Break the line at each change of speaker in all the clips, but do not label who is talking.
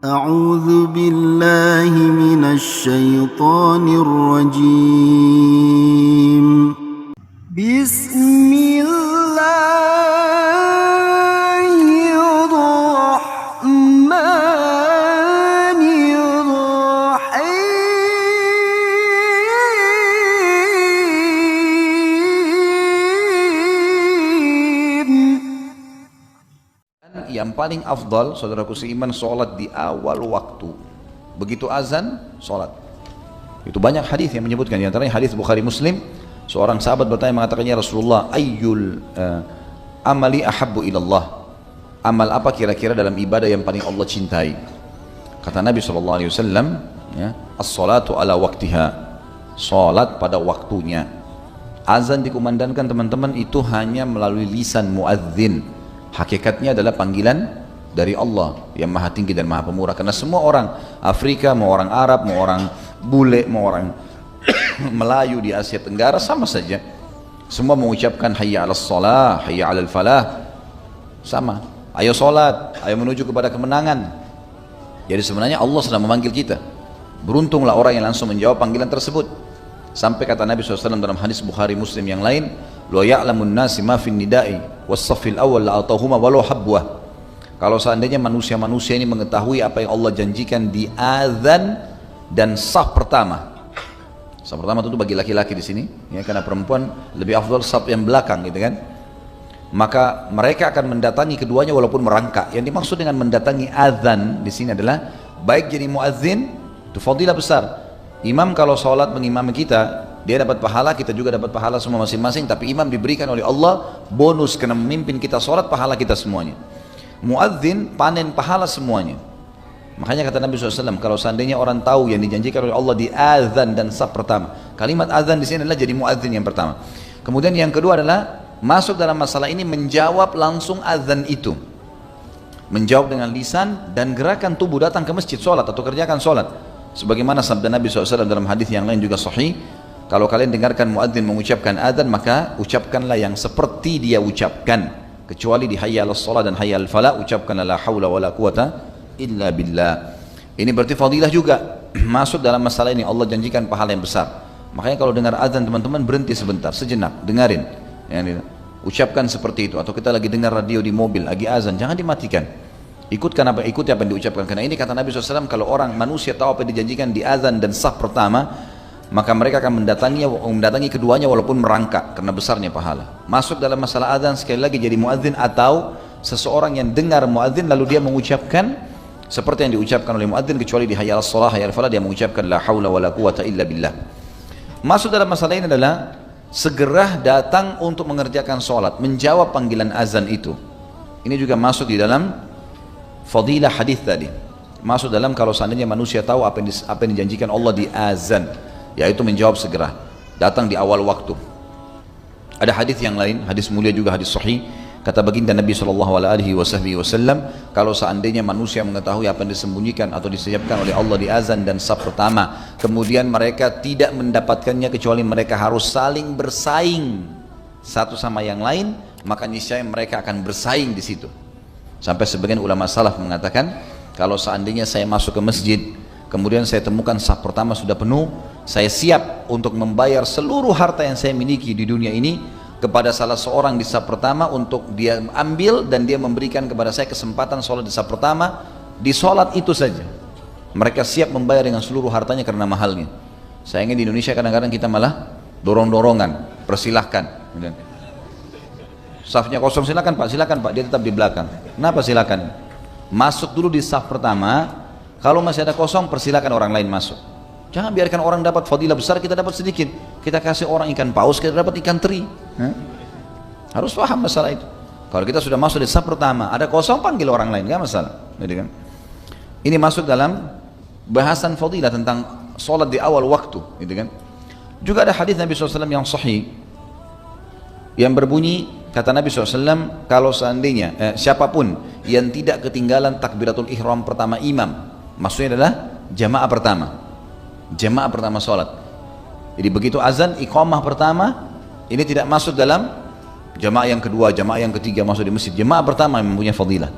أعوذ بالله من الشيطان الرجيم. بسم الله الرحمن الرحيم.
Yang paling afdal, saudaraku seiman, sholat di awal waktu. Begitu azan, sholat. Itu banyak hadis yang menyebutkan. Di antaranya hadis Bukhari Muslim. Seorang sahabat bertanya, mengatakannya, Rasulullah, ayyul amali ahabbu ilallah. Amal apa kira-kira dalam ibadah yang paling Allah cintai? Kata Nabi SAW, ya, as-salatu ala waktiha. Sholat pada waktunya. Azan dikumandangkan, teman-teman, itu hanya melalui lisan muadzin. Hakikatnya adalah panggilan dari Allah yang maha tinggi dan maha pemurah. Karena semua orang Afrika, mau orang Arab, mau orang bule, mau orang Melayu di Asia Tenggara, sama saja. Semua mengucapkan hayya 'alas shalah, hayya 'alal falah. Sama. Ayo sholat, ayo menuju kepada kemenangan. Jadi sebenarnya Allah sedang memanggil kita. Beruntunglah orang yang langsung menjawab panggilan tersebut. Sampai kata Nabi SAW dalam hadis Bukhari Muslim yang lain, "Lo ya'lamun nasi ma fin nida'i was-saffil awwal la'atahuma walau habwah." Kalau seandainya manusia-manusia ini mengetahui apa yang Allah janjikan di azan dan saf pertama. Saf pertama itu bagi laki-laki di sini, ya, karena perempuan lebih afdal saf yang belakang, gitu kan. Maka mereka akan mendatangi keduanya walaupun merangkak. Yang dimaksud dengan mendatangi azan di sini adalah baik jadi muadzin, itu fadilah besar. Imam kalau sholat mengimami kita, dia dapat pahala, kita juga dapat pahala semua masing-masing. Tapi imam diberikan oleh Allah bonus karena memimpin kita sholat, pahala kita semuanya. Muadzin panen pahala semuanya. Makanya kata Nabi SAW, kalau seandainya orang tahu yang dijanjikan oleh Allah di azan dan saf pertama. Kalimat azan di sini adalah jadi muadzin yang pertama. Kemudian yang kedua adalah masuk dalam masalah ini menjawab langsung azan itu. Menjawab dengan lisan dan gerakan tubuh, datang ke masjid sholat atau kerjakan sholat. Sebagaimana sabda Nabi SAW dalam hadis yang lain juga sahih, kalau kalian dengarkan muadzin mengucapkan adzan, maka ucapkanlah yang seperti dia ucapkan, kecuali di hayya 'alas shalah dan hayya 'alal falah, ucapkanlah la haula wala quwata illa billah. Ini berarti fadilah juga masuk dalam masalah ini. Allah janjikan pahala yang besar. Makanya kalau dengar adzan, teman-teman berhenti sebentar, sejenak, dengarin, ya, ucapkan seperti itu. Atau kita lagi dengar radio di mobil, lagi azan, jangan dimatikan. Ikuti apa yang diucapkan. Karena ini kata Nabi SAW, kalau orang manusia tahu apa yang dijanjikan di azan dan saf pertama, maka mereka akan mendatangi keduanya walaupun merangkak karena besarnya pahala. Masuk dalam masalah azan sekali lagi jadi muadzin, atau seseorang yang dengar muadzin lalu dia mengucapkan seperti yang diucapkan oleh muadzin, kecuali di hayya 'alas shalah hayya 'alal falah dia mengucapkan la haula wala quwata illa billah. Masuk dalam masalah ini adalah segera datang untuk mengerjakan sholat, menjawab panggilan azan itu. Ini juga masuk di dalam fadilah hadis tadi. Masuk dalam kalau seandainya manusia tahu apa yang dijanjikan Allah di azan, yaitu menjawab segera, datang di awal waktu. Ada hadis yang lain, hadis mulia juga, hadis sahih. Kata baginda Nabi SAW, kalau seandainya manusia mengetahui apa yang disembunyikan atau disiapkan oleh Allah di azan dan saf pertama, kemudian mereka tidak mendapatkannya kecuali mereka harus saling bersaing satu sama yang lain, maka niscaya mereka akan bersaing di situ. Sampai sebagian ulama salaf mengatakan, kalau seandainya saya masuk ke masjid, kemudian saya temukan saf pertama sudah penuh, saya siap untuk membayar seluruh harta yang saya miliki di dunia ini kepada salah seorang di saf pertama untuk dia ambil dan dia memberikan kepada saya kesempatan sholat di saf pertama. Di sholat itu saja mereka siap membayar dengan seluruh hartanya karena mahalnya. Sayangnya di Indonesia kadang-kadang kita malah dorong-dorongan, persilahkan, safnya kosong, silakan pak, dia tetap di belakang. Kenapa silakan? Masuk dulu di saf pertama, kalau masih ada kosong persilakan orang lain masuk. Jangan biarkan orang dapat fadilah besar, kita dapat sedikit. Kita kasih orang ikan paus, kita dapat ikan teri. Harus paham masalah itu. Kalau kita sudah masuk di saf pertama, ada kosong, panggil orang lain, gak masalah. Ini masuk dalam bahasan fadilah tentang sholat di awal waktu, gitu kan. Juga ada hadis Nabi SAW yang sahih yang berbunyi, kata Nabi SAW, kalau seandainya siapapun yang tidak ketinggalan takbiratul ihram pertama imam, maksudnya adalah jamaah pertama sholat. Jadi begitu azan, iqamah pertama, ini tidak masuk dalam jamaah yang kedua, jamaah yang ketiga masuk di masjid. Jamaah pertama yang mempunyai fadilah.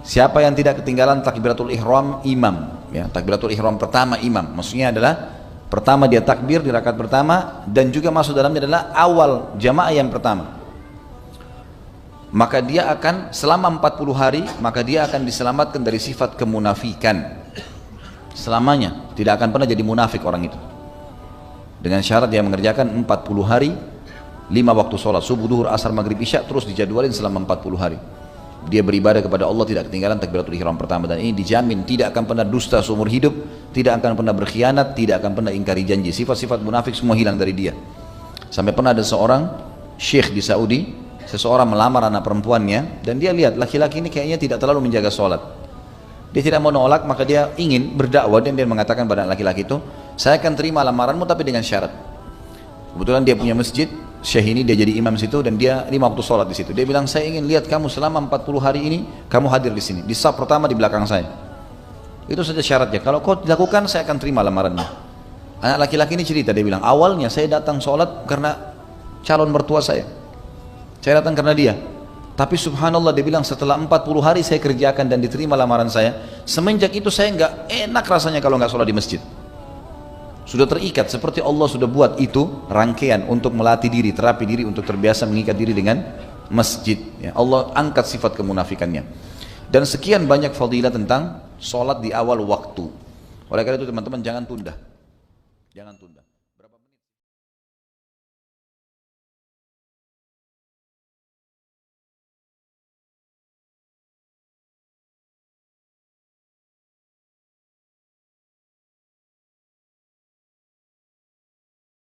Siapa yang tidak ketinggalan takbiratul ihram imam, ya, takbiratul ihram pertama imam, maksudnya adalah pertama dia takbir di rakaat pertama dan juga masuk dalamnya adalah awal jamaah yang pertama. Maka dia akan selama 40 hari, maka dia akan diselamatkan dari sifat kemunafikan. Selamanya tidak akan pernah jadi munafik orang itu. Dengan syarat dia mengerjakan 40 hari 5 waktu sholat, subuh, duhur, asar, maghrib, isya, terus dijadwalin selama 40 hari. Dia beribadah kepada Allah tidak ketinggalan takbiratul ihram pertama, dan ini dijamin tidak akan pernah dusta seumur hidup, tidak akan pernah berkhianat, tidak akan pernah ingkari janji. Sifat-sifat munafik semua hilang dari dia. Sampai pernah ada seorang syekh di Saudi, seseorang melamar anak perempuannya dan dia lihat laki-laki ini kayaknya tidak terlalu menjaga sholat. Dia tidak mau nolak, maka dia ingin berdakwah dan dia mengatakan pada laki-laki itu, saya akan terima lamaranmu tapi dengan syarat. Kebetulan dia punya masjid, syekh ini dia jadi imam situ dan dia 5 waktu sholat di situ. Dia bilang, saya ingin lihat kamu selama 40 hari ini kamu hadir di sini, di saf pertama di belakang saya. Itu saja syaratnya. Kalau kau dilakukan, saya akan terima lamaranmu. Anak laki-laki ini cerita, dia bilang, awalnya saya datang sholat karena calon mertua saya. Saya datang karena dia. Tapi subhanallah, dia bilang setelah 40 hari saya kerjakan dan diterima lamaran saya, semenjak itu saya nggak enak rasanya kalau nggak sholat di masjid. Sudah terikat, seperti Allah sudah buat itu rangkaian untuk melatih diri, terapi diri untuk terbiasa mengikat diri dengan masjid, ya. Allah angkat sifat kemunafikannya. Dan sekian banyak fadilah tentang sholat di awal waktu. Oleh karena itu teman-teman jangan tunda. Jangan tunda.